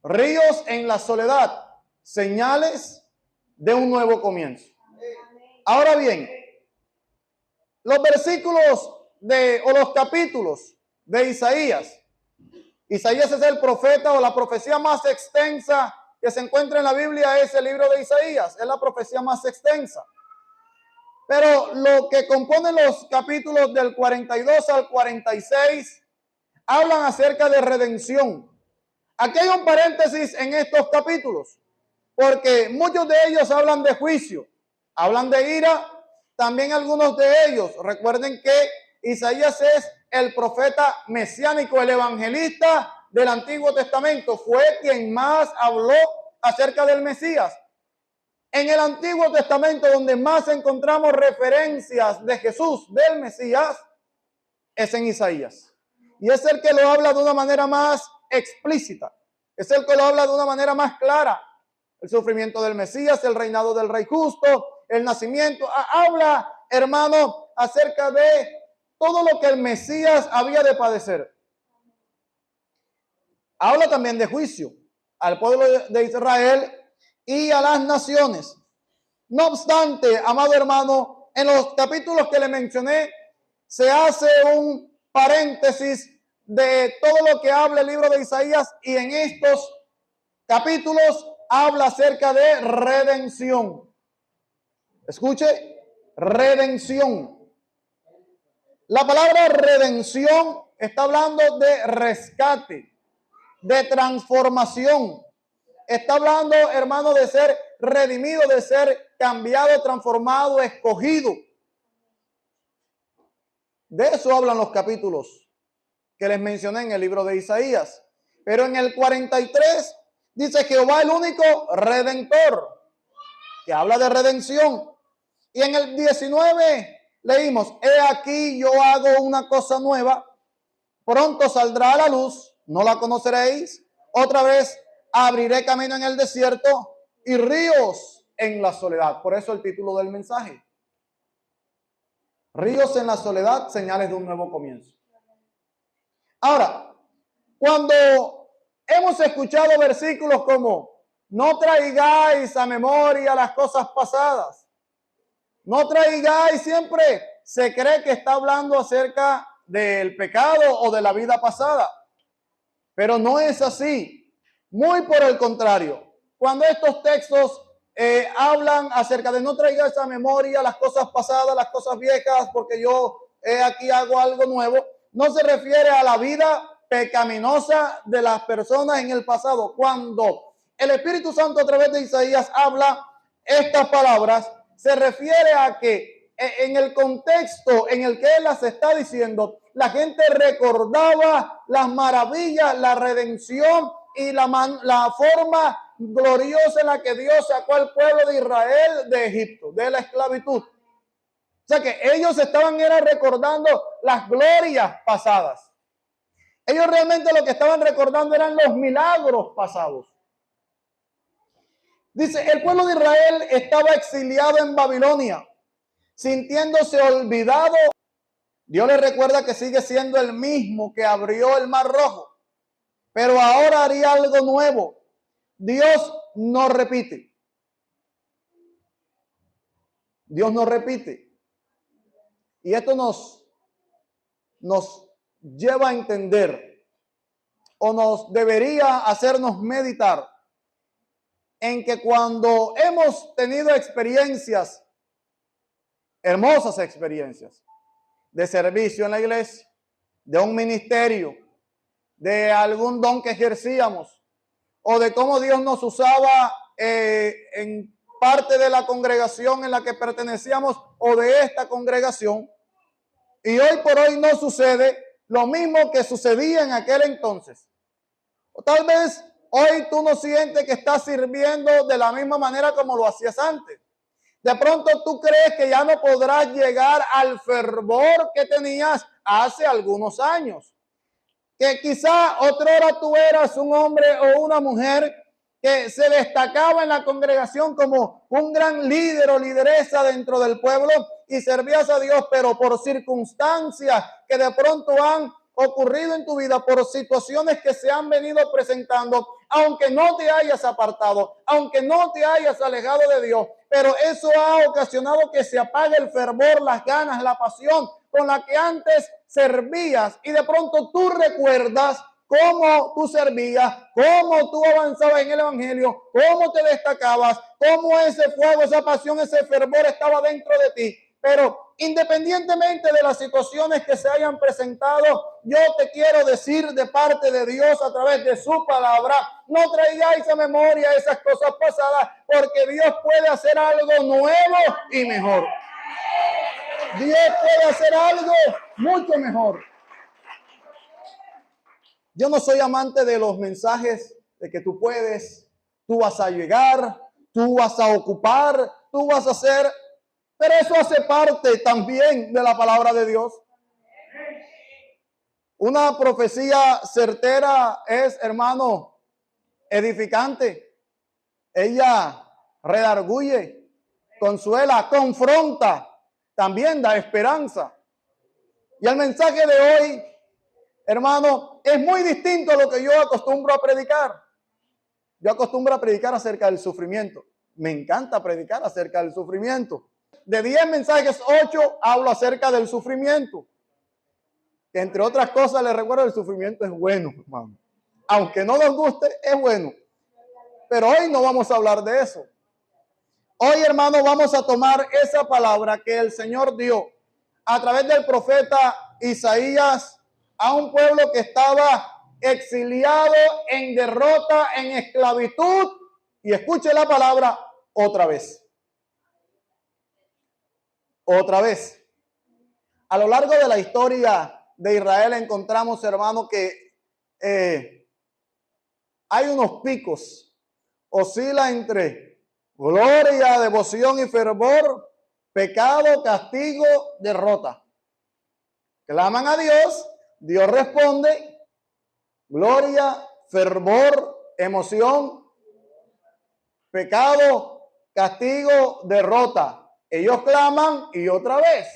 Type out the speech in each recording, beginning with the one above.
Ríos en la soledad, señales de un nuevo comienzo. Ahora bien, los versículos o los capítulos de Isaías. Isaías es el profeta o la profecía más extensa que se encuentra en la Biblia, es el libro de Isaías, es la profecía más extensa. Pero lo que componen los capítulos del 42 al 46 hablan acerca de redención. Aquí hay un paréntesis en estos capítulos, porque muchos de ellos hablan de juicio, hablan de ira, también algunos de ellos. Recuerden que Isaías es el profeta mesiánico, el evangelista del Antiguo Testamento, fue quien más habló acerca del Mesías. En el Antiguo Testamento, donde más encontramos referencias de Jesús, del Mesías, es en Isaías. Y es el que lo habla de una manera más explícita. Es el que lo habla de una manera más clara. El sufrimiento del Mesías, el reinado del Rey justo, el nacimiento. Habla, hermano, acerca de todo lo que el Mesías había de padecer. Habla también de juicio al pueblo de Israel y a las naciones. No obstante, amado hermano, en los capítulos que le mencioné, se hace un paréntesis de todo lo que habla el libro de Isaías, y en estos capítulos habla acerca de redención. Escuche, redención. La palabra redención está hablando de rescate, de transformación. Está hablando, hermano, de ser redimido, de ser cambiado, transformado, escogido. De eso hablan los capítulos que les mencioné en el libro de Isaías. Pero en el 43 dice Jehová el único redentor, que habla de redención. Y en el 19 leímos, he aquí yo hago una cosa nueva, pronto saldrá a la luz, no la conoceréis, otra vez abriré camino en el desierto y ríos en la soledad. Por eso el título del mensaje. Ríos en la soledad, señales de un nuevo comienzo. Ahora, cuando hemos escuchado versículos como no traigáis a memoria las cosas pasadas, no traigáis, siempre se cree que está hablando acerca del pecado o de la vida pasada. Pero no es así. Muy por el contrario. Cuando estos textos hablan acerca de no traigáis a memoria las cosas pasadas, las cosas viejas, porque yo aquí hago algo nuevo, no se refiere a la vida pecaminosa de las personas en el pasado. Cuando el Espíritu Santo a través de Isaías habla estas palabras, se refiere a que en el contexto en el que él las está diciendo, la gente recordaba las maravillas, la redención y la forma gloriosa en la que Dios sacó al pueblo de Israel de Egipto, de la esclavitud. O sea que ellos estaban recordando las glorias pasadas. Ellos realmente lo que estaban recordando eran los milagros pasados. Dice, el pueblo de Israel estaba exiliado en Babilonia, sintiéndose olvidado. Dios les recuerda que sigue siendo el mismo que abrió el Mar Rojo, pero ahora haría algo nuevo. Dios no repite. Dios no repite. Y esto nos lleva a entender, o nos debería hacernos meditar, en que cuando hemos tenido experiencias, hermosas experiencias, de servicio en la iglesia, de un ministerio, de algún don que ejercíamos, o de cómo Dios nos usaba en parte de la congregación en la que pertenecíamos o de esta congregación, y hoy por hoy no sucede lo mismo que sucedía en aquel entonces. O tal vez hoy tú no sientes que estás sirviendo de la misma manera como lo hacías antes. De pronto tú crees que ya no podrás llegar al fervor que tenías hace algunos años. Que quizá otrora tú eras un hombre o una mujer que se destacaba en la congregación como un gran líder o lideresa dentro del pueblo y servías a Dios, pero por circunstancias que de pronto han ocurrido en tu vida, por situaciones que se han venido presentando, aunque no te hayas apartado, aunque no te hayas alejado de Dios, pero eso ha ocasionado que se apague el fervor, las ganas, la pasión con la que antes servías, y de pronto tú recuerdas cómo tú servías, cómo tú avanzabas en el evangelio, cómo te destacabas, cómo ese fuego, esa pasión, ese fervor estaba dentro de ti. Pero independientemente de las situaciones que se hayan presentado, yo te quiero decir de parte de Dios a través de su palabra, no traigáis a memoria esas cosas pasadas, porque Dios puede hacer algo nuevo y mejor. Dios puede hacer algo mucho mejor. Yo no soy amante de los mensajes de que tú puedes, tú vas a llegar, tú vas a ocupar, tú vas a hacer, pero eso hace parte también de la palabra de Dios. Una profecía certera es, hermano, edificante. Ella redarguye, consuela, confronta, también da esperanza. Y el mensaje de hoy, hermano, es muy distinto a lo que yo acostumbro a predicar. Yo acostumbro a predicar acerca del sufrimiento. Me encanta predicar acerca del sufrimiento. De 10 mensajes, 8 hablo acerca del sufrimiento. Entre otras cosas, les recuerdo, el sufrimiento es bueno, hermano. Aunque no nos guste, es bueno. Pero hoy no vamos a hablar de eso. Hoy, hermano, vamos a tomar esa palabra que el Señor dio a través del profeta Isaías a un pueblo que estaba exiliado, en derrota, en esclavitud. Y escuche la palabra otra vez. Otra vez. A lo largo de la historia de Israel encontramos, hermano, que hay unos picos. Oscila entre gloria, devoción y fervor, pecado, castigo, derrota. Claman a Dios, Dios responde, gloria, fervor, emoción, pecado, castigo, derrota. Ellos claman y otra vez.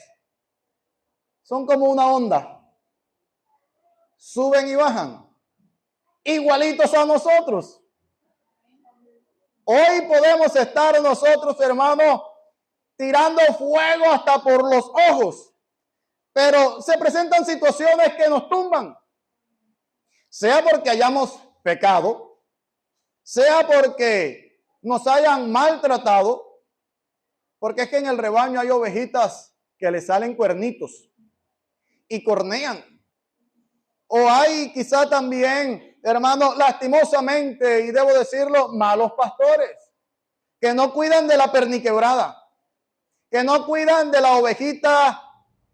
Son como una onda. Suben y bajan. Igualitos a nosotros. Hoy podemos estar nosotros, hermanos, tirando fuego hasta por los ojos. Pero se presentan situaciones que nos tumban. Sea porque hayamos pecado, sea porque nos hayan maltratado, porque es que en el rebaño hay ovejitas que le salen cuernitos y cornean. O hay quizá también, hermano, lastimosamente, y debo decirlo, malos pastores que no cuidan de la perniquebrada, que no cuidan de la ovejita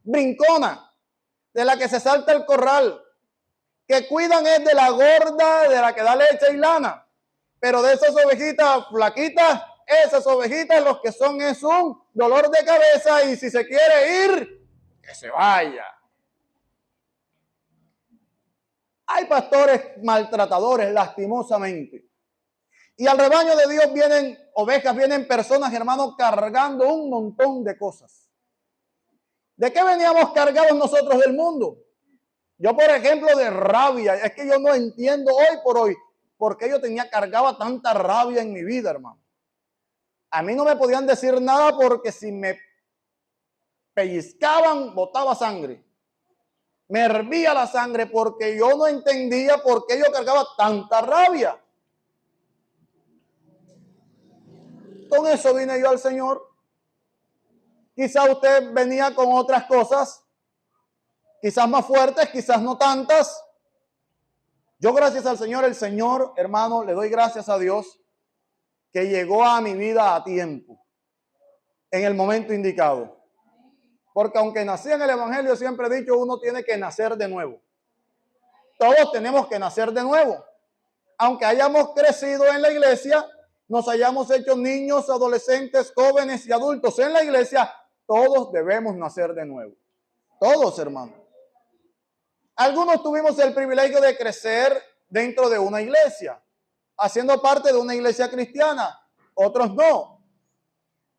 brincona, de la que se salta el corral, que cuidan es de la gorda, de la que da leche y lana, pero de esas ovejitas flaquitas, esas ovejitas los que son es un dolor de cabeza, y si se quiere ir, que se vaya. Hay pastores maltratadores, lastimosamente. Y al rebaño de Dios vienen ovejas, vienen personas, hermanos, cargando un montón de cosas. ¿De qué veníamos cargados nosotros del mundo? Yo, por ejemplo, de rabia. Es que yo no entiendo hoy por hoy por qué yo cargaba tanta rabia en mi vida, hermano. A mí no me podían decir nada porque si me pellizcaban, botaba sangre. Me hervía la sangre porque yo no entendía por qué yo cargaba tanta rabia. Con eso vine yo al Señor. Quizás usted venía con otras cosas, quizás más fuertes, quizás no tantas. Yo, gracias al Señor, el Señor, hermano, le doy gracias a Dios que llegó a mi vida a tiempo, en el momento indicado. Porque aunque nací en el Evangelio, siempre he dicho, uno tiene que nacer de nuevo. Todos tenemos que nacer de nuevo. Aunque hayamos crecido en la iglesia, nos hayamos hecho niños, adolescentes, jóvenes y adultos en la iglesia, todos debemos nacer de nuevo. Todos, hermanos. Algunos tuvimos el privilegio de crecer dentro de una iglesia, haciendo parte de una iglesia cristiana. Otros no.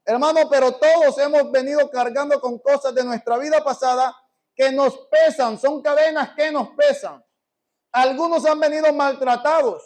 Hermano, pero todos hemos venido cargando con cosas de nuestra vida pasada que nos pesan, son cadenas que nos pesan. Algunos han venido maltratados,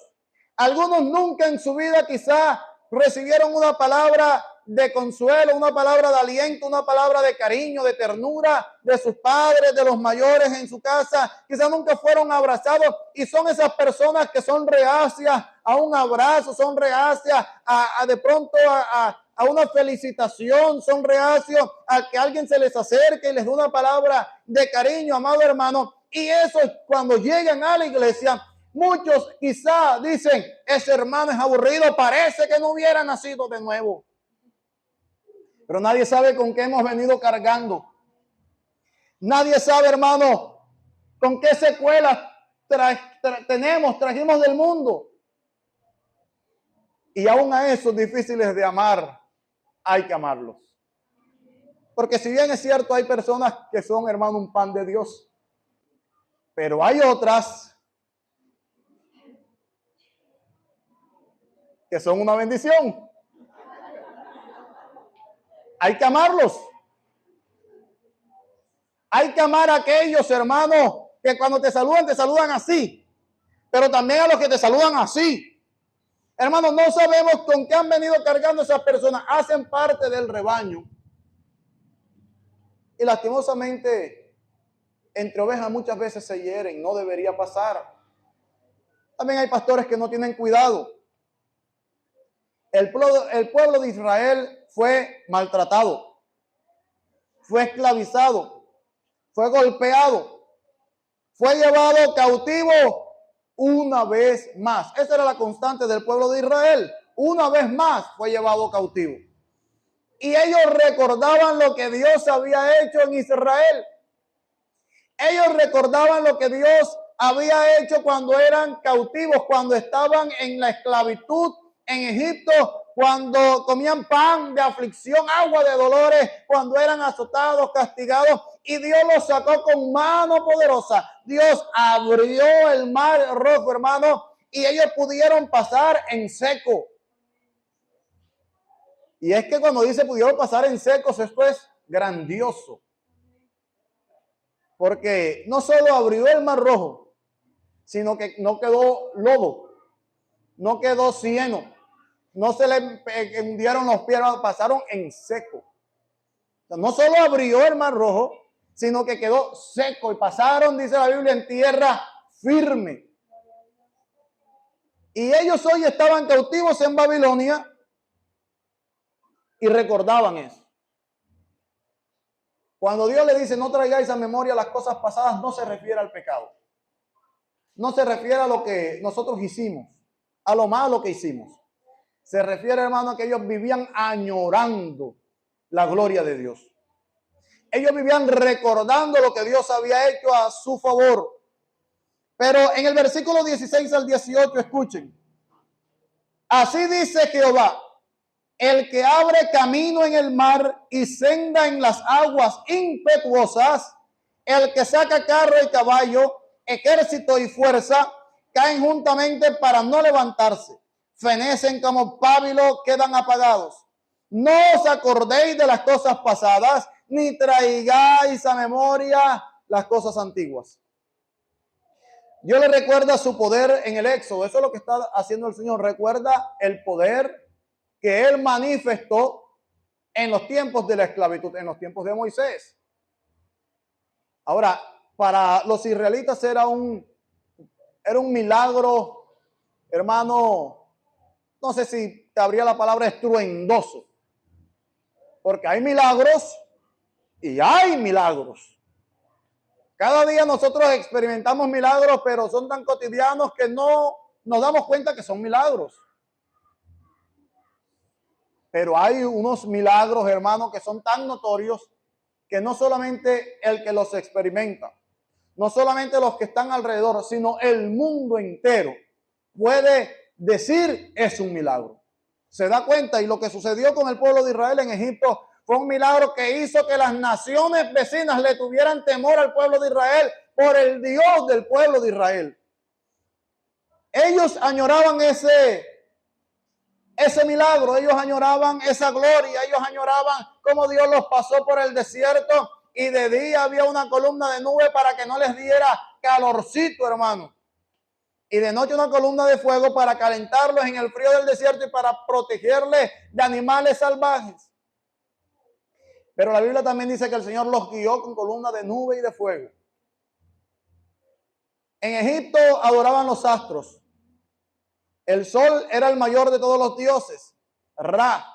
Algunos nunca en su vida quizá recibieron una palabra de consuelo, una palabra de aliento, una palabra de cariño, de ternura de sus padres, de los mayores en su casa. Quizás nunca fueron abrazados y son esas personas que son reacias a un abrazo, son reacias a de pronto a una felicitación, son reacios a que alguien se les acerque y les dé una palabra de cariño, amado hermano. Y eso cuando llegan a la iglesia, muchos quizá dicen, ese hermano es aburrido, parece que no hubiera nacido de nuevo. Pero nadie sabe con qué hemos venido cargando. Nadie sabe, hermano, con qué secuelas trajimos del mundo. Y aún a esos difíciles de amar, hay que amarlos. Porque si bien es cierto, hay personas que son, hermano, un pan de Dios. Pero hay otras que son una bendición. Hay que amarlos. Hay que amar a aquellos hermanos que cuando te saludan así. Pero también a los que te saludan así. Hermanos, no sabemos con qué han venido cargando esas personas. Hacen parte del rebaño. Y lastimosamente, entre ovejas muchas veces se hieren. No debería pasar. También hay pastores que no tienen cuidado. El pueblo de Israel fue maltratado, fue esclavizado, fue golpeado, fue llevado cautivo una vez más. Esa era la constante del pueblo de Israel. Una vez más fue llevado cautivo. Y ellos recordaban lo que Dios había hecho en Israel. Ellos recordaban lo que Dios había hecho cuando eran cautivos, cuando estaban en la esclavitud en Egipto, cuando comían pan de aflicción, agua de dolores, cuando eran azotados, castigados, y Dios los sacó con mano poderosa. Dios abrió el mar rojo, hermano, y ellos pudieron pasar en seco. Y es que cuando dice pudieron pasar en secos, esto es grandioso. Porque no solo abrió el mar rojo, sino que no quedó lodo, no quedó cieno. No se le hundieron los pies, pasaron en seco. No solo abrió el mar rojo, sino que quedó seco y pasaron, dice la Biblia, en tierra firme. Y ellos hoy estaban cautivos en Babilonia y recordaban eso. Cuando Dios le dice no traigáis a memoria las cosas pasadas, no se refiere al pecado. No se refiere a lo que nosotros hicimos, a lo malo que hicimos. Se refiere, hermano, a que ellos vivían añorando la gloria de Dios. Ellos vivían recordando lo que Dios había hecho a su favor. Pero en el versículo 16 al 18, escuchen. Así dice Jehová, el que abre camino en el mar y senda en las aguas impetuosas, el que saca carro y caballo, ejército y fuerza, caen juntamente para no levantarse. Fenecen como pábilo, quedan apagados. No os acordéis de las cosas pasadas, ni traigáis a memoria las cosas antiguas. Dios le recuerda su poder en el Éxodo. Eso es lo que está haciendo el Señor. Recuerda el poder que Él manifestó en los tiempos de la esclavitud, en los tiempos de Moisés. Ahora, para los israelitas era un milagro, hermano. No sé si te habría la palabra estruendoso, porque hay milagros y hay milagros. Cada día nosotros experimentamos milagros, pero son tan cotidianos que no nos damos cuenta que son milagros. Pero hay unos milagros, hermanos, que son tan notorios que no solamente el que los experimenta, no solamente los que están alrededor, sino el mundo entero puede decir es un milagro. Se da cuenta, y lo que sucedió con el pueblo de Israel en Egipto fue un milagro que hizo que las naciones vecinas le tuvieran temor al pueblo de Israel por el Dios del pueblo de Israel. Ellos añoraban ese milagro, ellos añoraban esa gloria, ellos añoraban cómo Dios los pasó por el desierto y de día había una columna de nube para que no les diera calorcito, hermano. y de noche una columna de fuego para calentarlos en el frío del desierto y para protegerles de animales salvajes. Pero la Biblia también dice que el Señor los guió con columna de nube y de fuego. En Egipto adoraban los astros. El sol era el mayor de todos los dioses, Ra,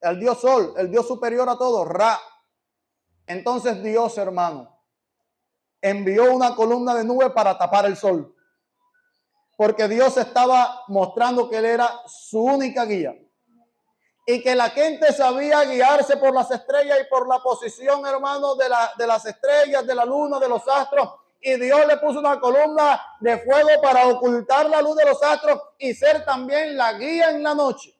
el dios sol, el dios superior a todos, Ra. Entonces Dios, hermano, envió una columna de nube para tapar el sol, porque Dios estaba mostrando que Él era su única guía y que la gente sabía guiarse por las estrellas y por la posición, hermano, de las estrellas, de la luna, de los astros. Y Dios le puso una columna de fuego para ocultar la luz de los astros y ser también la guía en la noche.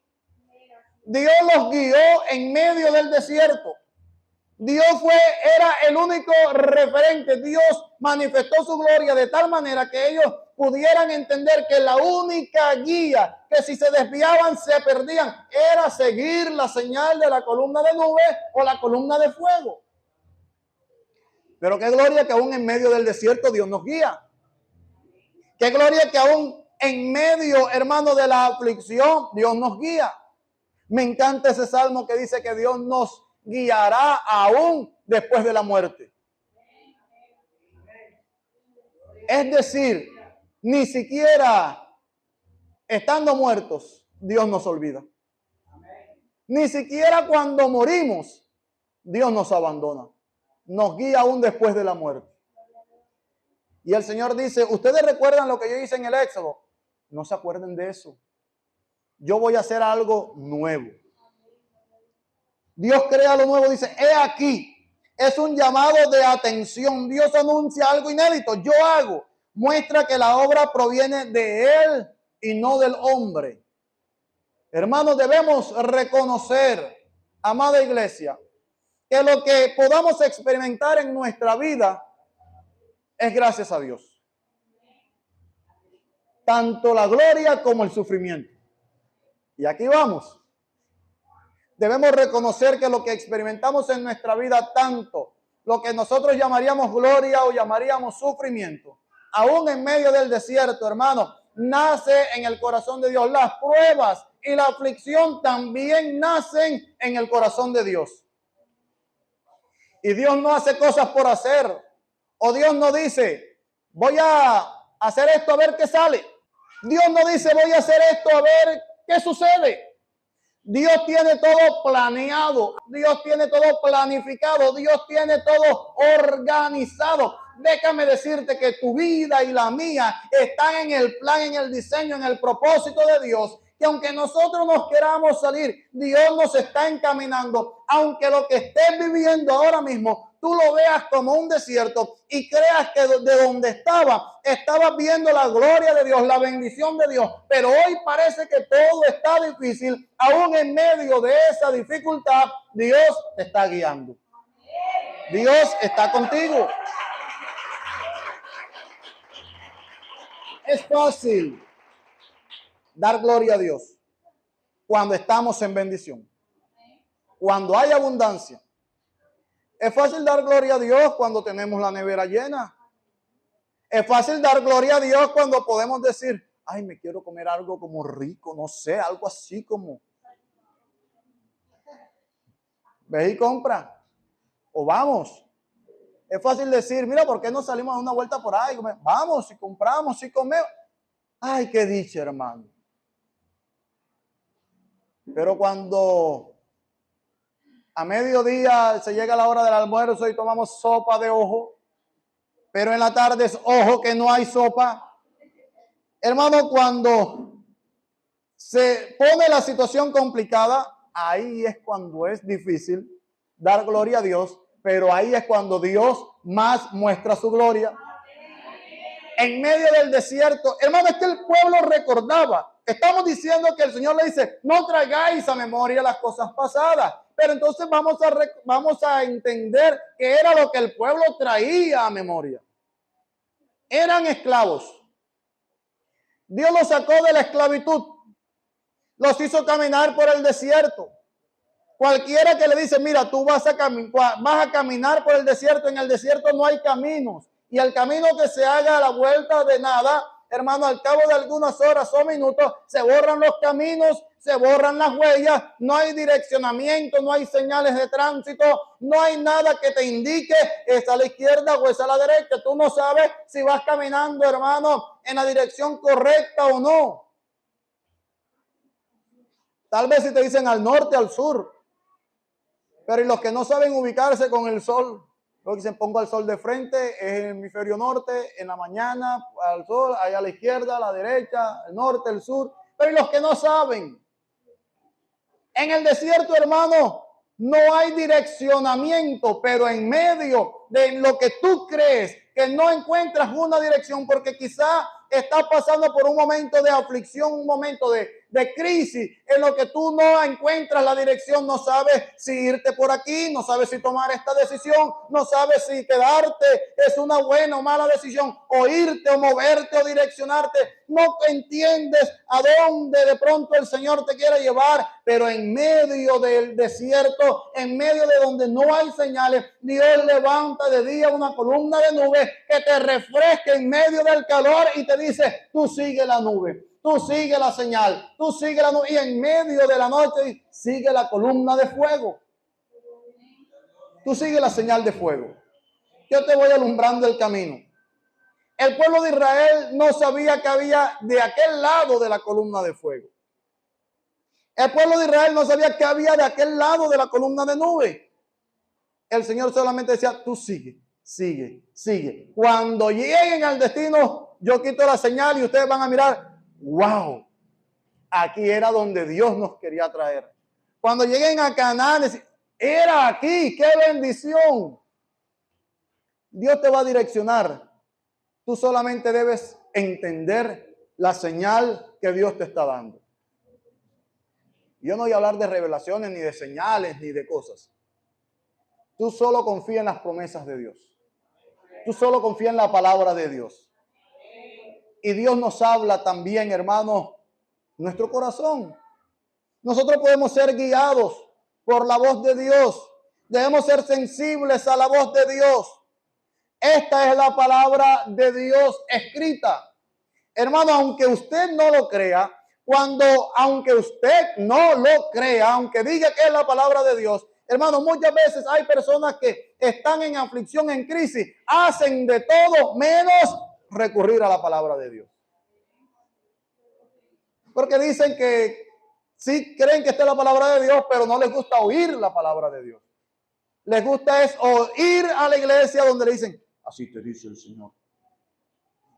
Dios los guió en medio del desierto. Dios era el único referente. Dios manifestó su gloria de tal manera que ellos pudieran entender que la única guía, que si se desviaban se perdían, era seguir la señal de la columna de nube o la columna de fuego. Pero qué gloria que aún en medio del desierto Dios nos guía. Qué gloria que aún en medio, hermano, de la aflicción Dios nos guía. Me encanta ese salmo que dice que Dios nos guiará aún después de la muerte. Es decir, ni siquiera estando muertos, Dios nos olvida. Ni siquiera cuando morimos, Dios nos abandona. Nos guía aún después de la muerte. Y el Señor dice, ¿ustedes recuerdan lo que yo hice en el Éxodo? No se acuerden de eso. Yo voy a hacer algo nuevo. Dios crea lo nuevo, dice, he aquí. Es un llamado de atención. Dios anuncia algo inédito. Yo hago. Muestra que la obra proviene de Él y no del hombre. Hermanos, debemos reconocer, amada iglesia, que lo que podamos experimentar en nuestra vida es gracias a Dios. Tanto la gloria como el sufrimiento. Y aquí vamos. Debemos reconocer que lo que experimentamos en nuestra vida, tanto lo que nosotros llamaríamos gloria o llamaríamos sufrimiento, aún en medio del desierto, hermano, nace en el corazón de Dios. Las pruebas y la aflicción también nacen en el corazón de Dios. Y Dios no hace cosas por hacer. O Dios no dice, voy a hacer esto a ver qué sale. Dios no dice, voy a hacer esto a ver qué sucede. Dios tiene todo planeado, Dios tiene todo planificado, Dios tiene todo organizado. Déjame decirte que tu vida y la mía están en el plan, en el diseño, en el propósito de Dios. Que aunque nosotros nos queramos salir, Dios nos está encaminando. Aunque lo que estés viviendo ahora mismo, tú lo veas como un desierto y creas que de donde estabas viendo la gloria de Dios, la bendición de Dios. Pero hoy parece que todo está difícil. Aún en medio de esa dificultad, Dios te está guiando. Dios está contigo. Es fácil dar gloria a Dios cuando estamos en bendición, cuando hay abundancia. Es fácil dar gloria a Dios cuando tenemos la nevera llena. Es fácil dar gloria a Dios cuando podemos decir, ay, me quiero comer algo como rico, no sé, algo así como. Ve y compra. O vamos. Es fácil decir, mira, ¿por qué no salimos a una vuelta por ahí? Vamos, y compramos, y comemos. Ay, qué dicha, hermano. Pero cuando a mediodía se llega la hora del almuerzo y tomamos sopa de ojo, pero en la tarde es ojo que no hay sopa. Hermano, cuando se pone la situación complicada, ahí es cuando es difícil dar gloria a Dios, pero ahí es cuando Dios más muestra su gloria. En medio del desierto, hermano, es que el pueblo recordaba. Estamos diciendo que el Señor le dice, no traigáis a memoria las cosas pasadas. Pero entonces vamos a entender que era lo que el pueblo traía a memoria. Eran esclavos. Dios los sacó de la esclavitud. Los hizo caminar por el desierto. Cualquiera que le dice, mira, tú vas a caminar por el desierto. En el desierto no hay caminos. Y el camino que se haga a la vuelta de nada hermano, al cabo de algunas horas o minutos, se borran los caminos, se borran las huellas, no hay direccionamiento, no hay señales de tránsito, no hay nada que te indique es a la izquierda o es a la derecha. Tú no sabes si vas caminando, hermano, en la dirección correcta o no. Tal vez si te dicen al norte, al sur. Pero y los que no saben ubicarse con el sol, los que dicen pongo al sol de frente, es el hemisferio norte, en la mañana, al sol, allá a la izquierda, a la derecha, el norte, el sur. Pero y los que no saben. En el desierto, hermano, no hay direccionamiento, pero en medio de lo que tú crees que no encuentras una dirección, porque quizá estás pasando por un momento de aflicción, un momento de crisis, en lo que tú no encuentras la dirección, no sabes si irte por aquí, no sabes si tomar esta decisión, no sabes si quedarte es una buena o mala decisión, o irte o moverte o direccionarte, no entiendes a dónde de pronto el Señor te quiere llevar, pero en medio del desierto, en medio de donde no hay señales, Dios levanta de día una columna de nube que te refresca en medio del calor y te dice, tú sigue la nube. Tú sigue la señal, tú sigue la nube, y en medio de la noche sigue la columna de fuego. Tú sigue la señal de fuego. Yo te voy alumbrando el camino. El pueblo de Israel no sabía que había de aquel lado de la columna de fuego. El pueblo de Israel no sabía que había de aquel lado de la columna de nube. El Señor solamente decía, tú sigue, sigue, sigue. Cuando lleguen al destino, yo quito la señal y ustedes van a mirar, wow, aquí era donde Dios nos quería traer. Cuando lleguen a Canaán, era aquí, qué bendición. Dios te va a direccionar. Tú solamente debes entender la señal que Dios te está dando. Yo no voy a hablar de revelaciones, ni de señales, ni de cosas. Tú solo confía en las promesas de Dios. Tú solo confía en la palabra de Dios. Y Dios nos habla también, hermanos, nuestro corazón. Nosotros podemos ser guiados por la voz de Dios. Debemos ser sensibles a la voz de Dios. Esta es la palabra de Dios escrita. Hermano, aunque usted no lo crea, aunque usted no lo crea, aunque diga que es la palabra de Dios, hermano, muchas veces hay personas que están en aflicción, en crisis, hacen de todo menos recurrir a la palabra de Dios. Porque dicen que sí creen que esta es la palabra de Dios, pero no les gusta oír la palabra de Dios. Les gusta es oír a la iglesia donde le dicen, así te dice el Señor.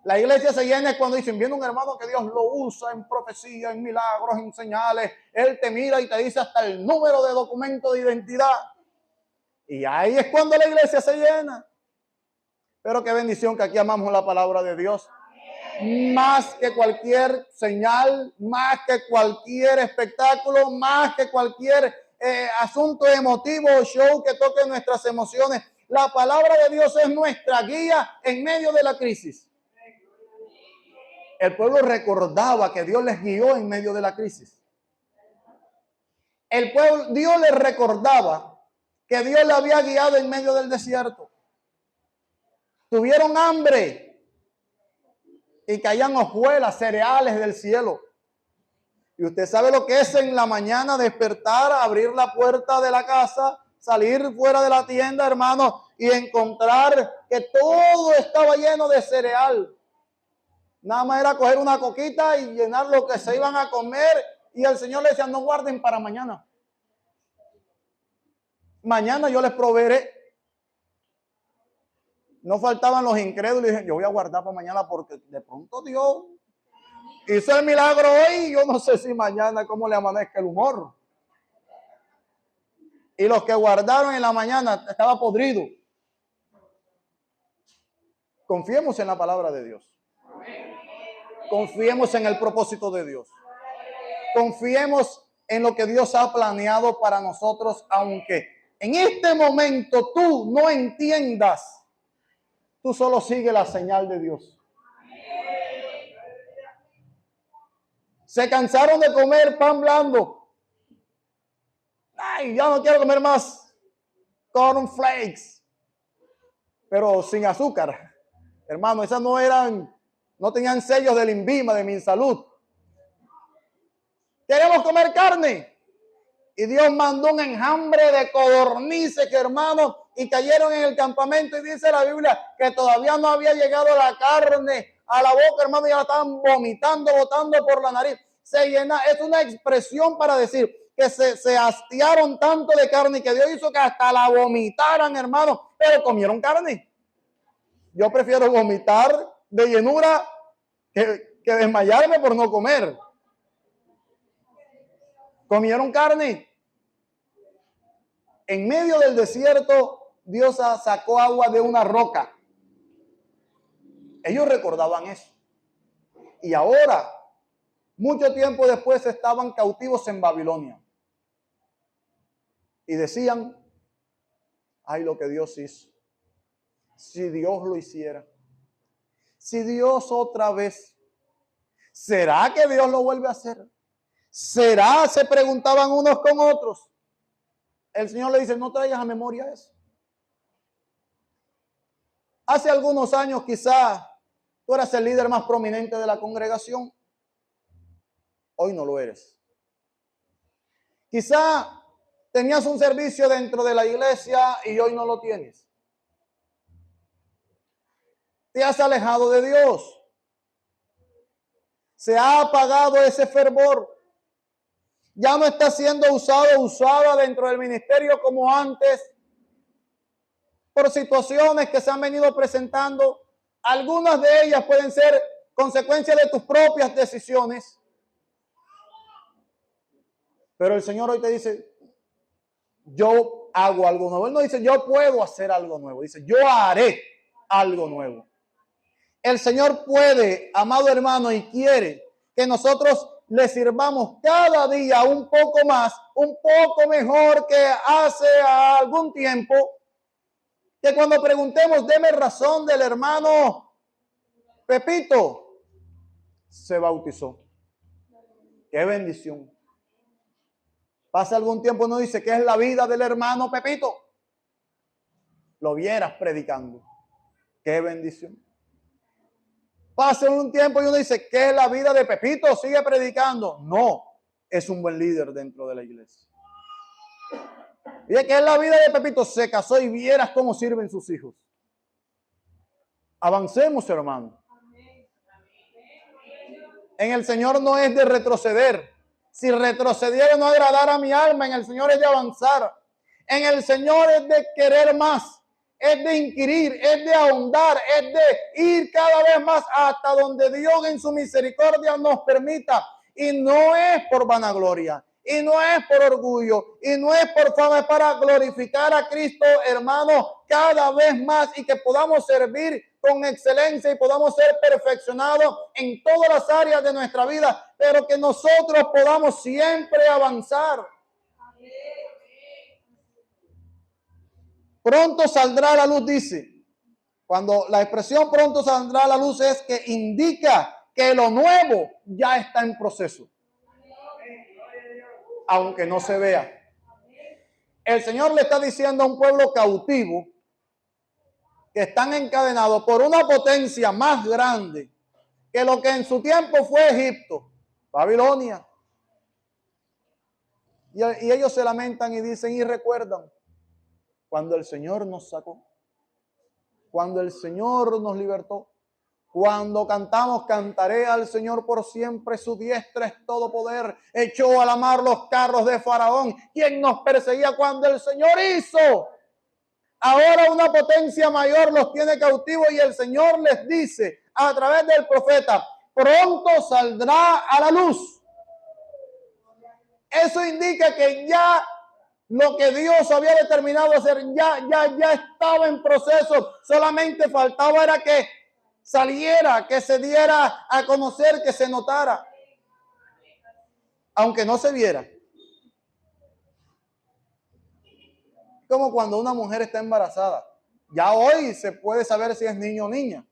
La iglesia se llena cuando dicen, viene un hermano que Dios lo usa en profecía, en milagros, en señales. Él te mira y te dice hasta el número de documento de identidad. Y ahí es cuando la iglesia se llena. Pero qué bendición que aquí amamos la palabra de Dios. Más que cualquier señal, más que cualquier espectáculo, más que cualquier asunto emotivo o show que toque nuestras emociones. La palabra de Dios es nuestra guía en medio de la crisis. El pueblo recordaba que Dios les guió en medio de la crisis. El pueblo, Dios les recordaba que Dios le había guiado en medio del desierto. Tuvieron hambre y caían hojuelas, cereales del cielo. Y usted sabe lo que es en la mañana despertar, abrir la puerta de la casa, salir fuera de la tienda, hermano, y encontrar que todo estaba lleno de cereal. Nada más era coger una coquita y llenar lo que se iban a comer. Y el Señor le decía, no guarden para mañana. Mañana yo les proveeré. No faltaban los incrédulos y dije, yo voy a guardar para mañana porque de pronto Dios hizo el milagro hoy. Yo no sé si mañana cómo le amanezca el humor. Y los que guardaron en la mañana estaba podrido. Confiemos en la palabra de Dios. Confiemos en el propósito de Dios. Confiemos en lo que Dios ha planeado para nosotros, aunque en este momento tú no entiendas. Tú solo sigue la señal de Dios. Se cansaron de comer pan blando. Ay, ya no quiero comer más cornflakes, pero sin azúcar. Hermano, esas no no tenían sellos del INVIMA, de MinSalud. Queremos comer carne. Y Dios mandó un enjambre de codornices, que hermano, y cayeron en el campamento. Y dice la Biblia que todavía no había llegado la carne a la boca, hermano, y ya la estaban vomitando, botando por la nariz. Se llena, es una expresión para decir que se hastiaron tanto de carne que Dios hizo que hasta la vomitaran, hermano, pero comieron carne. Yo prefiero vomitar de llenura que desmayarme por no comer. Comieron carne. En medio del desierto, Dios sacó agua de una roca. Ellos recordaban eso. Y ahora, mucho tiempo después, estaban cautivos en Babilonia. Y decían, ay, lo que Dios hizo. Si Dios lo hiciera. Si Dios otra vez. ¿Será que Dios lo vuelve a hacer? ¿Será? Se preguntaban unos con otros. El Señor le dice, no traigas a memoria eso. Hace algunos años quizá tú eras el líder más prominente de la congregación. Hoy no lo eres. Quizá tenías un servicio dentro de la iglesia y hoy no lo tienes. Te has alejado de Dios. Se ha apagado ese fervor. Ya no está siendo usada dentro del ministerio como antes, por situaciones que se han venido presentando. Algunas de ellas pueden ser consecuencia de tus propias decisiones. Pero el Señor hoy te dice, yo hago algo nuevo. Él no dice, yo puedo hacer algo nuevo. Dice, yo haré algo nuevo. El Señor puede, amado hermano, y quiere que nosotros le sirvamos cada día un poco más, un poco mejor que hace algún tiempo. Que cuando preguntemos, deme razón del hermano Pepito, se bautizó. Qué bendición. Pasa algún tiempo y uno dice, ¿qué es la vida del hermano Pepito? Lo vieras predicando. Qué bendición. Pasa un tiempo y uno dice, ¿qué es la vida de Pepito? Sigue predicando. No, es un buen líder dentro de la iglesia. Y ¿qué es la vida de Pepito? Se casó y vieras cómo sirven sus hijos. Avancemos, hermano. En el Señor no es de retroceder. Si retrocediera no agradara a mi alma. En el Señor es de avanzar. En el Señor es de querer más. Es de inquirir, es de ahondar, es de ir cada vez más hasta donde Dios en su misericordia nos permita. Y no es por vanagloria, y no es por orgullo, y no es por fama, es para glorificar a Cristo, hermano, cada vez más, y que podamos servir con excelencia y podamos ser perfeccionados en todas las áreas de nuestra vida, pero que nosotros podamos siempre avanzar. Pronto saldrá a la luz, dice. Cuando la expresión pronto saldrá a la luz es que indica que lo nuevo ya está en proceso. Aunque no se vea. El Señor le está diciendo a un pueblo cautivo que están encadenados por una potencia más grande que lo que en su tiempo fue Egipto, Babilonia. Y ellos se lamentan y dicen y recuerdan cuando el Señor nos sacó, cuando el Señor nos libertó, cuando cantamos, cantaré al Señor por siempre, su diestra es todo poder, echó a la mar los carros de Faraón, quien nos perseguía cuando el Señor hizo. Ahora una potencia mayor los tiene cautivos y el Señor les dice a través del profeta, pronto saldrá a la luz. Eso indica que ya lo que Dios había determinado hacer ya estaba en proceso. Solamente faltaba era que saliera, que se diera a conocer, que se notara. Aunque no se viera. Como cuando una mujer está embarazada. Ya hoy se puede saber si es niño o niña.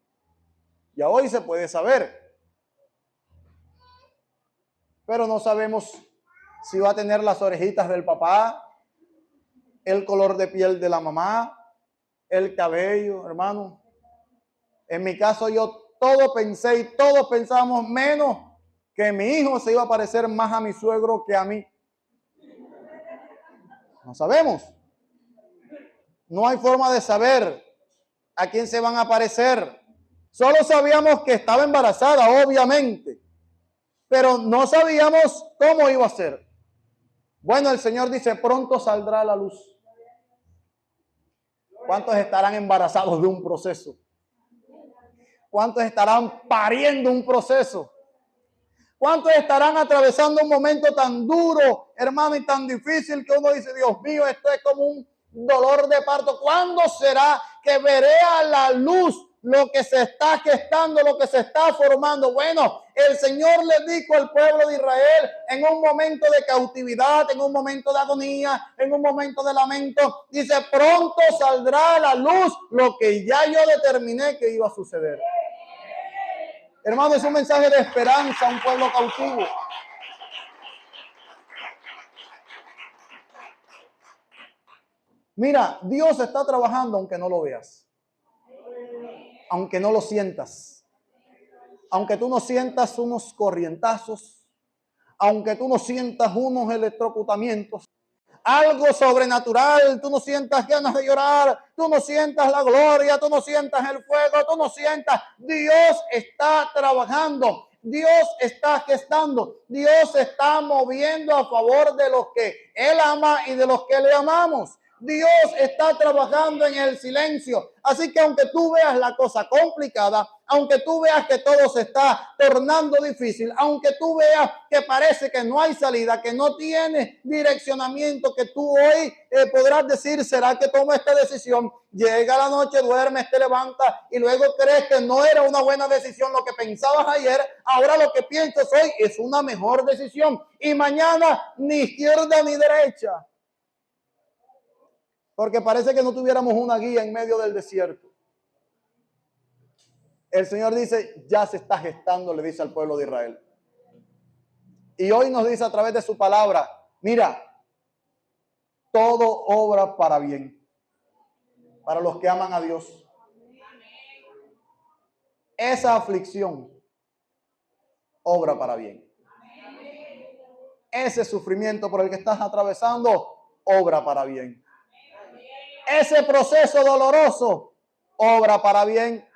Ya hoy se puede saber. Pero no sabemos si va a tener las orejitas del papá, el color de piel de la mamá, el cabello, hermano. En mi caso yo todo pensé y todos pensábamos menos que mi hijo se iba a parecer más a mi suegro que a mí. No sabemos. No hay forma de saber a quién se van a parecer. Solo sabíamos que estaba embarazada, obviamente, pero no sabíamos cómo iba a ser. Bueno, el Señor dice, pronto saldrá a la luz. ¿Cuántos estarán embarazados de un proceso? ¿Cuántos estarán pariendo un proceso? ¿Cuántos estarán atravesando un momento tan duro, hermano, y tan difícil que uno dice, Dios mío, esto es como un dolor de parto? ¿Cuándo será que veré a la luz lo que se está gestando, lo que se está formando? Bueno, el Señor le dijo al pueblo de Israel en un momento de cautividad, en un momento de agonía, en un momento de lamento, dice, pronto saldrá a la luz lo que ya yo determiné que iba a suceder. Hermano, es un mensaje de esperanza a un pueblo cautivo. Mira, Dios está trabajando aunque no lo veas, aunque no lo sientas, aunque tú no sientas unos corrientazos, aunque tú no sientas unos electrocutamientos, algo sobrenatural, tú no sientas ganas de llorar, tú no sientas la gloria, tú no sientas el fuego, tú no sientas. Dios está trabajando, Dios está gestando, Dios está moviendo a favor de los que Él ama y de los que le amamos. Dios está trabajando en el silencio. Así que aunque tú veas la cosa complicada, aunque tú veas que todo se está tornando difícil, aunque tú veas que parece que no hay salida, que no tiene direccionamiento, que tú hoy podrás decir, ¿será que tomo esta decisión? Llega la noche, duermes, te levantas y luego crees que no era una buena decisión lo que pensabas ayer. Ahora lo que piensas hoy es una mejor decisión. Y mañana ni izquierda ni derecha. Porque parece que no tuviéramos una guía en medio del desierto. El Señor dice, ya se está gestando, le dice al pueblo de Israel. Y hoy nos dice a través de su palabra, mira, todo obra para bien, para los que aman a Dios. Esa aflicción obra para bien. Ese sufrimiento por el que estás atravesando obra para bien. Ese proceso doloroso obra para bien.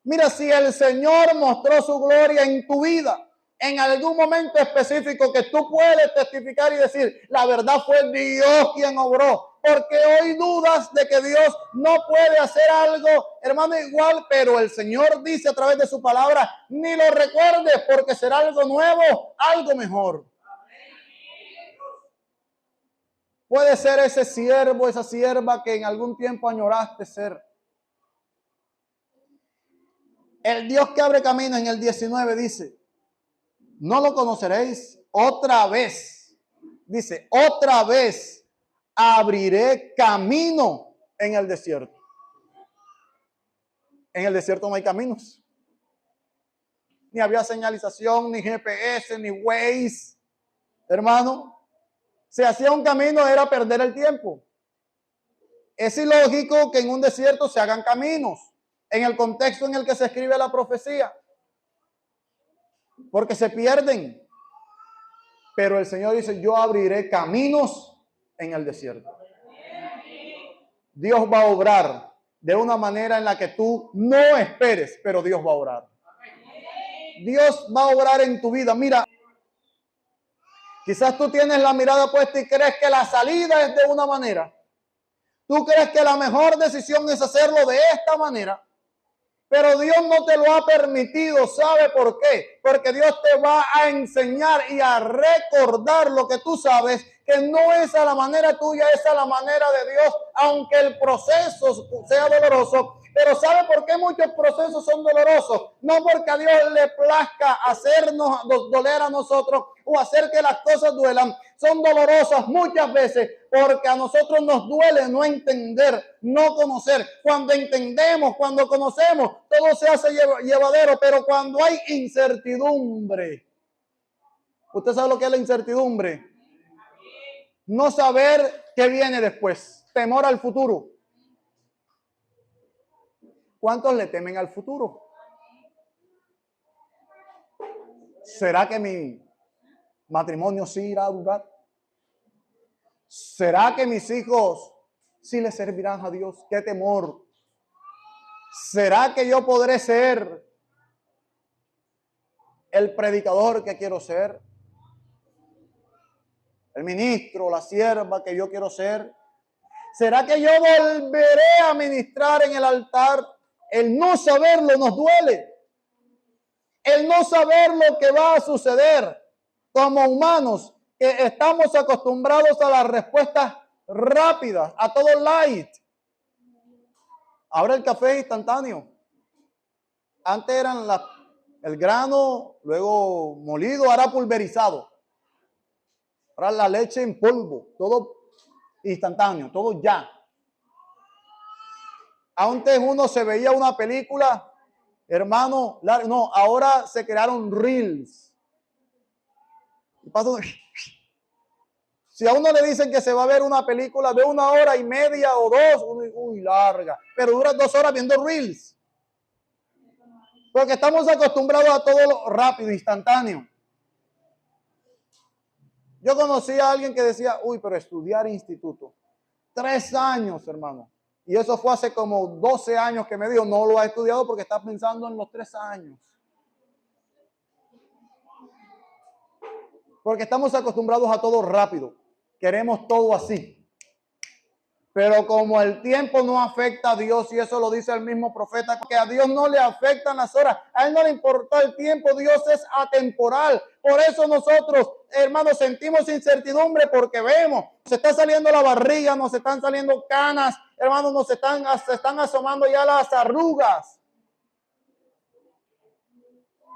Mira, si el Señor mostró su gloria en tu vida, en algún momento específico que tú puedes testificar y decir, la verdad fue Dios quien obró, porque hoy dudas de que Dios no puede hacer algo, hermano, igual, pero el Señor dice a través de su palabra, ni lo recuerdes porque será algo nuevo, algo mejor. Puede ser ese siervo, esa sierva que en algún tiempo añoraste ser. El Dios que abre camino en el 19 dice, no lo conoceréis otra vez. Dice, otra vez abriré camino en el desierto. En el desierto no hay caminos. Ni había señalización, ni GPS, ni Waze. Hermano, si hacía un camino era perder el tiempo. Es ilógico que en un desierto se hagan caminos, en el contexto en el que se escribe la profecía, porque se pierden. Pero el Señor dice, yo abriré caminos en el desierto. Dios va a obrar de una manera en la que tú no esperes, pero Dios va a obrar. Dios va a obrar en tu vida. Mira, quizás tú tienes la mirada puesta y crees que la salida es de una manera. Tú crees que la mejor decisión es hacerlo de esta manera. Pero Dios no te lo ha permitido. ¿Sabe por qué? Porque Dios te va a enseñar y a recordar lo que tú sabes, que no es a la manera tuya, es a la manera de Dios, aunque el proceso sea doloroso. Pero ¿sabe por qué muchos procesos son dolorosos? No porque a Dios le plazca hacernos doler a nosotros o hacer que las cosas duelan. Son dolorosas muchas veces porque a nosotros nos duele no entender, no conocer. Cuando entendemos, cuando conocemos, todo se hace llevadero, pero cuando hay incertidumbre. ¿Usted sabe lo que es la incertidumbre? No saber qué viene después, temor al futuro. ¿Cuántos le temen al futuro? ¿Será que mi matrimonio sí irá a durar? ¿Será que mis hijos sí le servirán a Dios? ¡Qué temor! ¿Será que yo podré ser el predicador que quiero ser? ¿El ministro, la sierva que yo quiero ser? ¿Será que yo volveré a ministrar en el altar? El no saberlo nos duele. El no saber lo que va a suceder como humanos, que estamos acostumbrados a las respuestas rápidas, a todo light. Ahora el café es instantáneo. Antes eran el grano, luego molido, ahora pulverizado. Ahora la leche en polvo, todo instantáneo, todo ya. Antes uno se veía una película, hermano, no, ahora se crearon reels. Y pasa, si a uno le dicen que se va a ver una película de 1 hora y media o 2, uy, larga, pero dura 2 horas viendo reels. Porque estamos acostumbrados a todo lo rápido, instantáneo. Yo conocí a alguien que decía, uy, pero estudiar instituto. 3 años, hermano. Y eso fue hace como 12 años que me dijo, no lo ha estudiado porque está pensando en los 3 años. Porque estamos acostumbrados a todo rápido. Queremos todo así. Pero como el tiempo no afecta a Dios, y eso lo dice el mismo profeta, que a Dios no le afectan las horas, a Él no le importa el tiempo, Dios es atemporal. Por eso nosotros, hermanos, sentimos incertidumbre porque vemos, se está saliendo la barriga, nos están saliendo canas, hermanos, se están asomando ya las arrugas.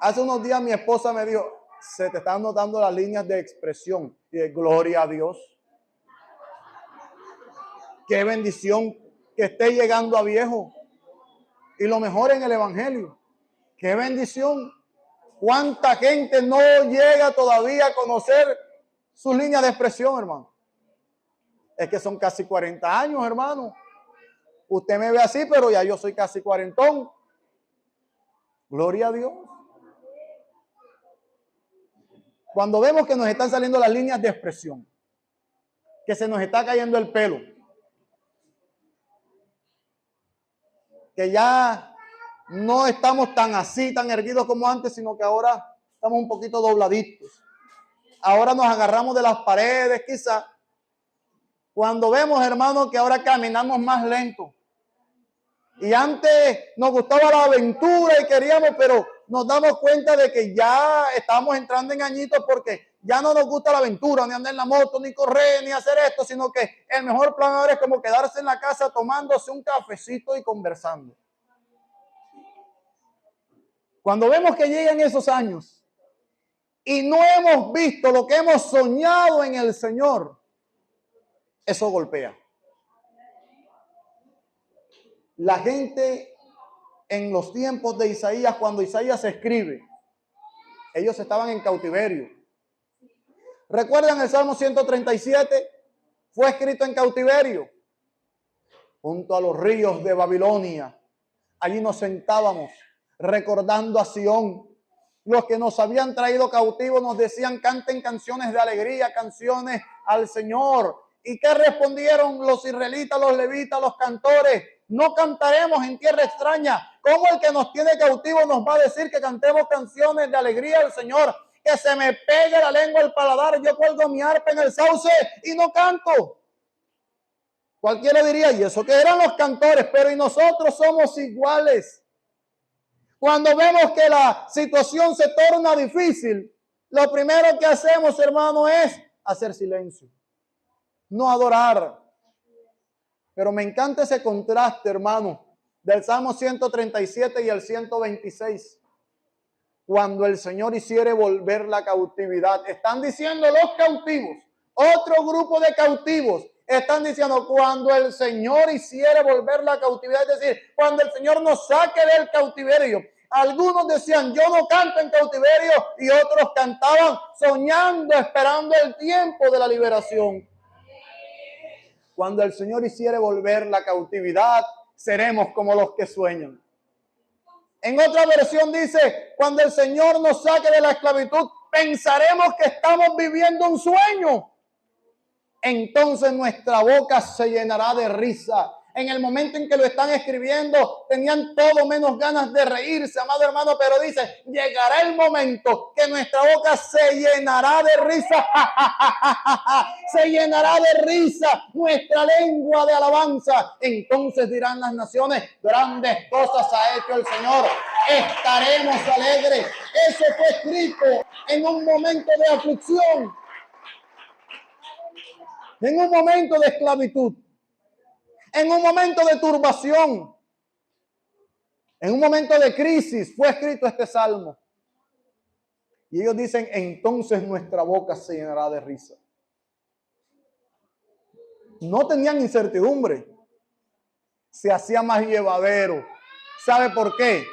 Hace unos días mi esposa me dijo, se te están notando las líneas de expresión, y de gloria a Dios. Qué bendición que esté llegando a viejo. Y lo mejor en el evangelio. Qué bendición. Cuánta gente no llega todavía a conocer sus líneas de expresión, hermano. Es que son casi 40 años, hermano. Usted me ve así, pero ya yo soy casi cuarentón. Gloria a Dios. Cuando vemos que nos están saliendo las líneas de expresión, que se nos está cayendo el pelo, que ya no estamos tan así, tan erguidos como antes, sino que ahora estamos un poquito dobladitos. Ahora nos agarramos de las paredes, quizá. Cuando vemos, hermanos, que ahora caminamos más lento. Y antes nos gustaba la aventura y queríamos, pero nos damos cuenta de que ya estamos entrando en añitos porque ya no nos gusta la aventura, ni andar en la moto, ni correr, ni hacer esto, sino que el mejor plan ahora es como quedarse en la casa tomándose un cafecito y conversando. Cuando vemos que llegan esos años y no hemos visto lo que hemos soñado en el Señor, eso golpea. La gente en los tiempos de Isaías, cuando Isaías escribe, ellos estaban en cautiverio. ¿Recuerdan el Salmo 137? Fue escrito en cautiverio. Junto a los ríos de Babilonia. Allí nos sentábamos recordando a Sión. Los que nos habían traído cautivos nos decían, canten canciones de alegría, canciones al Señor. ¿Y qué respondieron los israelitas, los levitas, los cantores? No cantaremos en tierra extraña. ¿Cómo el que nos tiene cautivos nos va a decir que cantemos canciones de alegría al Señor? Que se me pegue la lengua al paladar, yo cuelgo mi arpa en el sauce y no canto. Cualquiera diría, y eso que eran los cantores, pero y nosotros somos iguales. Cuando vemos que la situación se torna difícil, lo primero que hacemos, hermano, es hacer silencio, no adorar. Pero me encanta ese contraste, hermano, del Salmo 137 y el 126. Cuando el Señor hiciere volver la cautividad, están diciendo los cautivos, otro grupo de cautivos, están diciendo cuando el Señor hiciere volver la cautividad, es decir, cuando el Señor nos saque del cautiverio. Algunos decían, yo no canto en cautiverio, y otros cantaban soñando, esperando el tiempo de la liberación. Cuando el Señor hiciere volver la cautividad, seremos como los que sueñan. En otra versión dice, cuando el Señor nos saque de la esclavitud, pensaremos que estamos viviendo un sueño. Entonces nuestra boca se llenará de risa. En el momento en que lo están escribiendo, tenían todo menos ganas de reírse, amado hermano, pero dice, llegará el momento que nuestra boca se llenará de risa. Se llenará de risa nuestra lengua de alabanza. Entonces dirán las naciones, grandes cosas ha hecho el Señor. Estaremos alegres. Eso fue escrito en un momento de aflicción, en un momento de esclavitud, en un momento de turbación, en un momento de crisis, fue escrito este salmo. Y ellos dicen, entonces nuestra boca se llenará de risa. No tenían incertidumbre, se hacía más llevadero. ¿Sabe por qué?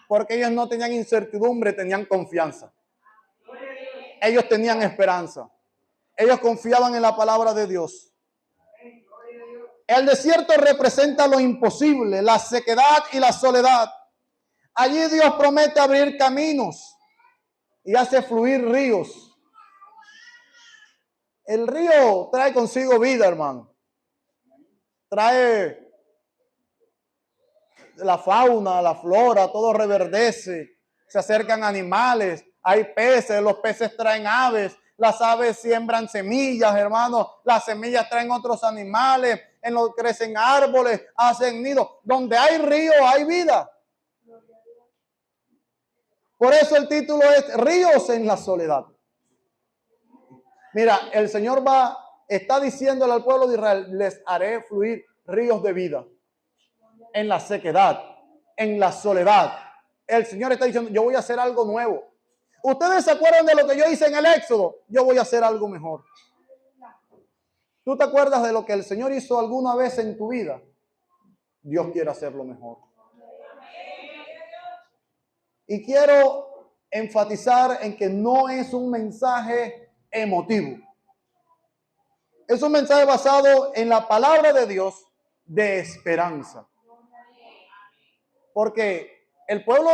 Porque ellos no tenían incertidumbre, tenían confianza. Ellos tenían esperanza. Ellos confiaban en la palabra de Dios. El desierto representa lo imposible, la sequedad y la soledad. Allí Dios promete abrir caminos y hace fluir ríos. El río trae consigo vida, hermano. Trae la fauna, la flora, todo reverdece. Se acercan animales, hay peces, los peces traen aves. Las aves siembran semillas, hermano. Las semillas traen otros animales. En los crecen árboles, hacen nidos. Donde hay río, hay vida. Por eso el título es Ríos en la soledad. Mira, el Señor está diciéndole al pueblo de Israel, les haré fluir ríos de vida. En la sequedad, en la soledad. El Señor está diciendo, yo voy a hacer algo nuevo. ¿Ustedes se acuerdan de lo que yo hice en el Éxodo? Yo voy a hacer algo mejor. ¿Tú te acuerdas de lo que el Señor hizo alguna vez en tu vida? Dios quiere hacerlo mejor. Y quiero enfatizar en que no es un mensaje emotivo. Es un mensaje basado en la palabra de Dios de esperanza. Porque el pueblo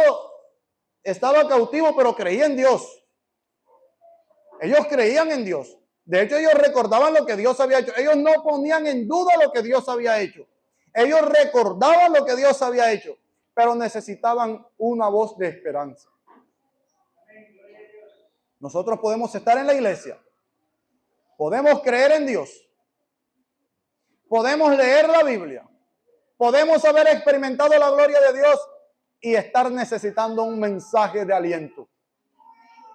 estaba cautivo, pero creía en Dios. Ellos creían en Dios. De hecho, ellos recordaban lo que Dios había hecho. Ellos no ponían en duda lo que Dios había hecho. Ellos recordaban lo que Dios había hecho, pero necesitaban una voz de esperanza. Nosotros podemos estar en la iglesia, podemos creer en Dios, podemos leer la Biblia, podemos haber experimentado la gloria de Dios y estar necesitando un mensaje de aliento,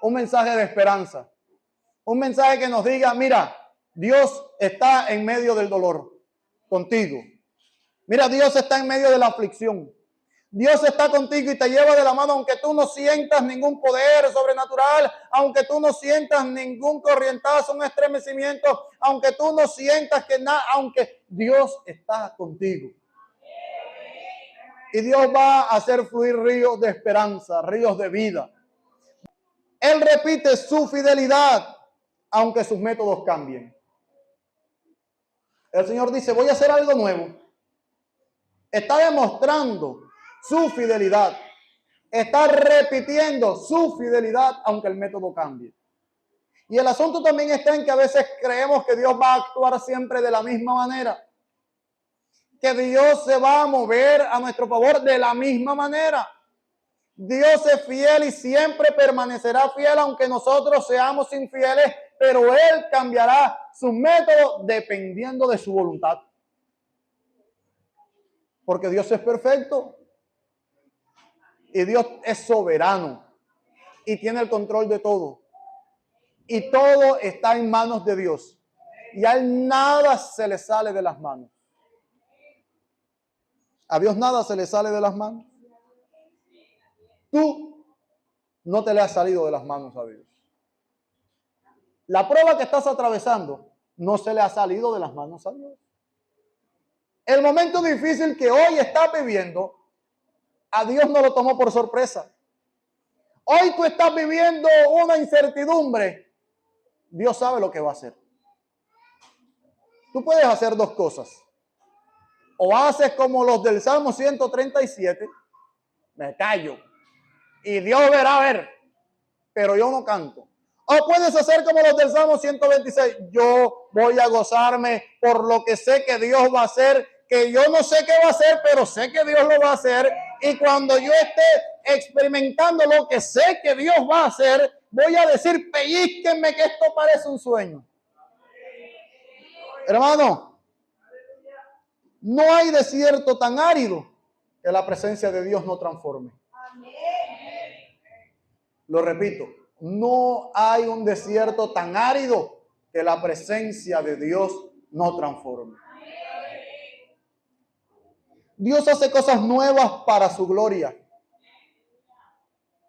un mensaje de esperanza. Un mensaje que nos diga, mira, Dios está en medio del dolor contigo. Mira, Dios está en medio de la aflicción. Dios está contigo y te lleva de la mano aunque tú no sientas ningún poder sobrenatural, aunque tú no sientas ningún corrientazo, un estremecimiento, aunque tú no sientas que nada, aunque Dios está contigo. Y Dios va a hacer fluir ríos de esperanza, ríos de vida. Él repite su fidelidad, aunque sus métodos cambien. El Señor dice, voy a hacer algo nuevo. Está demostrando su fidelidad. Está repitiendo su fidelidad, aunque el método cambie. Y el asunto también está en que a veces creemos que Dios va a actuar siempre de la misma manera. Que Dios se va a mover a nuestro favor de la misma manera. Dios es fiel y siempre permanecerá fiel, aunque nosotros seamos infieles, pero Él cambiará su método dependiendo de su voluntad. Porque Dios es perfecto y Dios es soberano y tiene el control de todo. Y todo está en manos de Dios. Y a Él nada se le sale de las manos. A Dios nada se le sale de las manos. Tú no te le has salido de las manos a Dios. La prueba que estás atravesando no se le ha salido de las manos a Dios. El momento difícil que hoy estás viviendo, a Dios no lo tomó por sorpresa. Hoy tú estás viviendo una incertidumbre. Dios sabe lo que va a hacer. Tú puedes hacer dos cosas. O haces como los del Salmo 137 me callo y Dios verá a ver, pero yo no canto. O puedes hacer como los del Salmo 126, yo voy a gozarme por lo que sé que Dios va a hacer, que yo no sé qué va a hacer, pero sé que Dios lo va a hacer. Y cuando yo esté experimentando lo que sé que Dios va a hacer, voy a decir, pellizquenme que esto parece un sueño. Hermano, no hay desierto tan árido que la presencia de Dios no transforme. Lo repito, no hay un desierto tan árido que la presencia de Dios no transforme. Dios hace cosas nuevas para su gloria.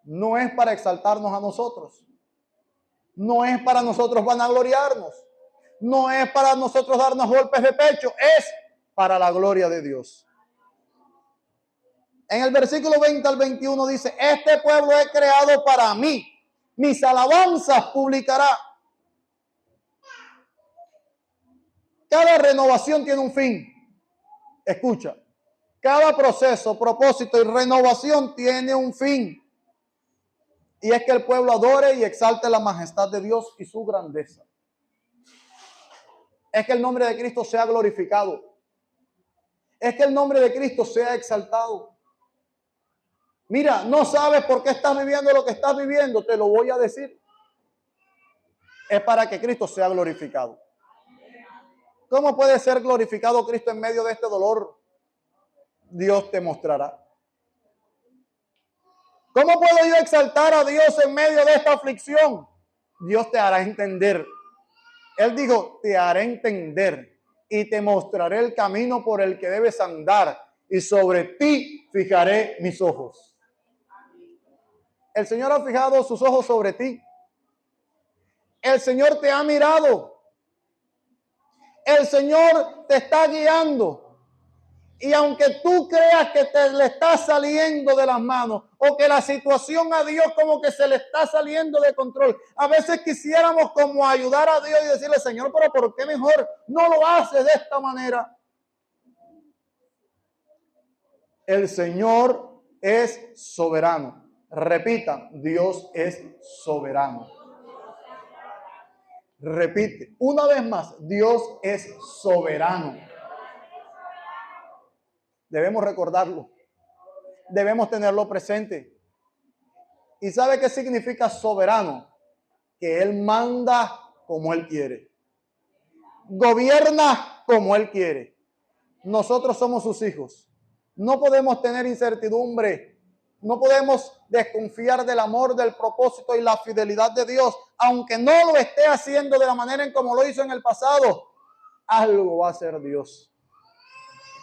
No es para exaltarnos a nosotros. No es para nosotros vanagloriarnos. No es para nosotros darnos golpes de pecho. Es para la gloria de Dios. En el versículo 20 al 21 dice, este pueblo es creado para mí. Mis alabanzas publicará. Cada renovación tiene un fin. Escucha. Cada proceso, propósito y renovación tiene un fin. Y es que el pueblo adore y exalte la majestad de Dios y su grandeza. Es que el nombre de Cristo sea glorificado. Es que el nombre de Cristo sea exaltado. Mira, no sabes por qué estás viviendo lo que estás viviendo, te lo voy a decir. Es para que Cristo sea glorificado. ¿Cómo puede ser glorificado Cristo en medio de este dolor? Dios te mostrará. ¿Cómo puedo yo exaltar a Dios en medio de esta aflicción? Dios te hará entender. Él dijo, te haré entender y te mostraré el camino por el que debes andar y sobre ti fijaré mis ojos. El Señor ha fijado sus ojos sobre ti. El Señor te ha mirado. El Señor te está guiando. Y aunque tú creas que te le está saliendo de las manos o que la situación a Dios como que se le está saliendo de control, a veces quisiéramos como ayudar a Dios y decirle, Señor, pero ¿por qué mejor no lo haces de esta manera? El Señor es soberano. Repita, Dios es soberano. Repite, una vez más, Dios es soberano. Debemos recordarlo. Debemos tenerlo presente. ¿Y sabe qué significa soberano? Que Él manda como Él quiere. Gobierna como Él quiere. Nosotros somos sus hijos. No podemos tener incertidumbre. No podemos desconfiar del amor, del propósito y la fidelidad de Dios. Aunque no lo esté haciendo de la manera en como lo hizo en el pasado, algo va a hacer Dios.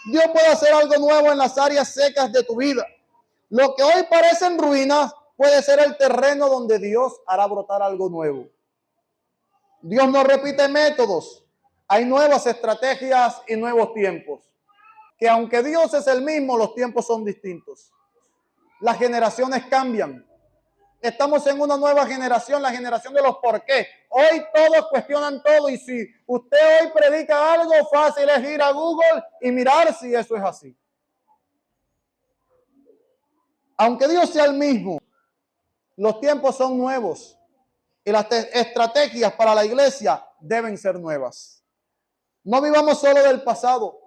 Dios puede hacer algo nuevo en las áreas secas de tu vida. Lo que hoy parecen ruinas puede ser el terreno donde Dios hará brotar algo nuevo. Dios no repite métodos. Hay nuevas estrategias y nuevos tiempos. Que aunque Dios es el mismo, los tiempos son distintos. Las generaciones cambian. Estamos en una nueva generación, la generación de los por qué. Hoy todos cuestionan todo y si usted hoy predica algo, fácil es ir a Google y mirar si eso es así. Aunque Dios sea el mismo, los tiempos son nuevos y las estrategias para la iglesia deben ser nuevas. No vivamos solo del pasado.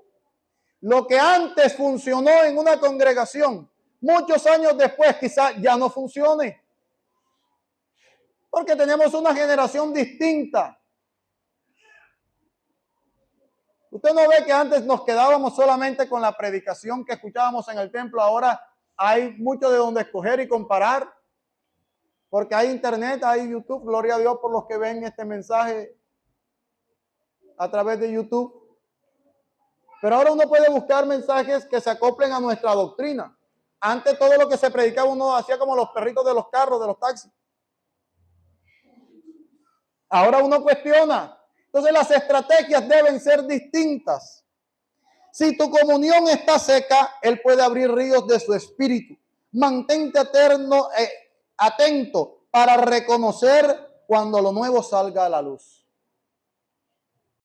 Lo que antes funcionó en una congregación, muchos años después quizás ya no funcione. Porque tenemos una generación distinta. Usted no ve que antes nos quedábamos solamente con la predicación que escuchábamos en el templo. Ahora hay mucho de donde escoger y comparar. Porque hay internet, hay YouTube. Gloria a Dios por los que ven este mensaje a través de YouTube. Pero ahora uno puede buscar mensajes que se acoplen a nuestra doctrina. Antes todo lo que se predicaba uno hacía como los perritos de los carros, de los taxis. Ahora uno cuestiona. Entonces las estrategias deben ser distintas. Si tu comunión está seca, Él puede abrir ríos de su espíritu. Mantente atento para reconocer cuando lo nuevo salga a la luz.